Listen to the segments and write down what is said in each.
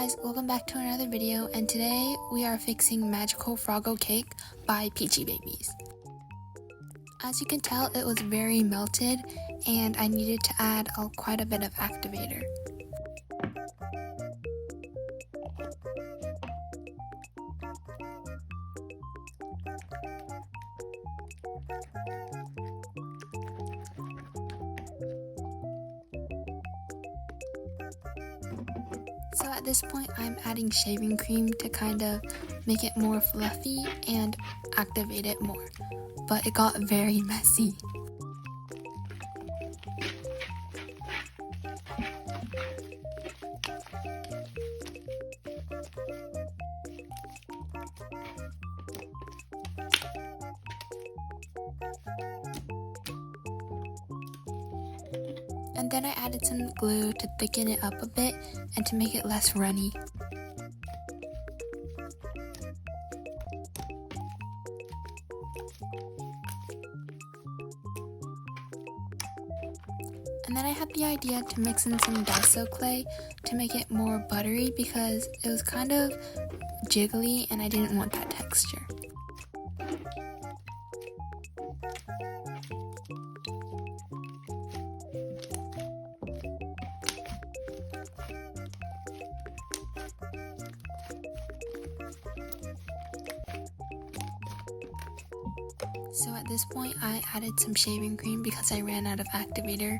guys, welcome back to another video, and today we are fixing Magical Froggo Cake by Peachybbies. As you can tell, it was very melted and I needed to add quite a bit of activator. So at this point, I'm adding shaving cream to kind of make it more fluffy and activate it more, but it got very messy. And then I added some glue to thicken it up a bit and to make it less runny. And then I had the idea to mix in some Daiso clay to make it more buttery because it was kind of jiggly and I didn't want that texture. So at this point, I added some shaving cream because I ran out of activator.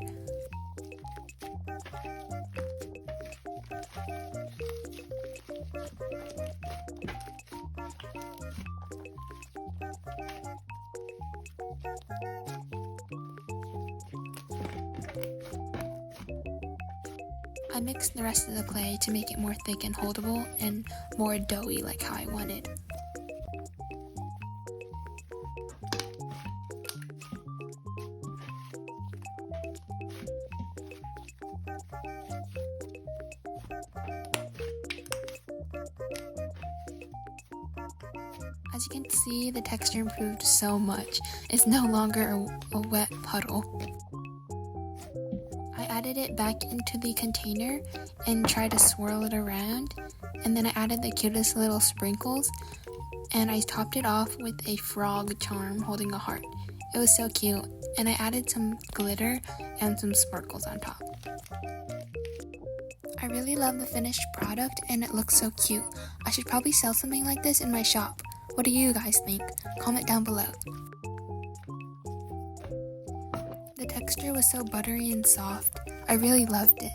I mixed the rest of the clay to make it more thick and holdable and more doughy like how I wanted. As you can see, the texture improved so much. It's no longer a wet puddle. I added it back into the container and tried to swirl it around, and then I added the cutest little sprinkles, and I topped it off with a frog charm holding a heart. It was so cute, and I added some glitter and some sparkles on top. I really love the finished product and it looks so cute. I should probably sell something like this in my shop. What do you guys think? Comment down below. The texture was so buttery and soft. I really loved it.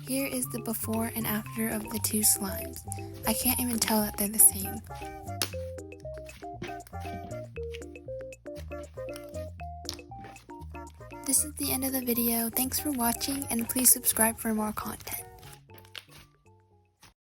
Here is the before and after of the two slimes. I can't even tell that they're the same. This is the end of the video. Thanks for watching and please subscribe for more content.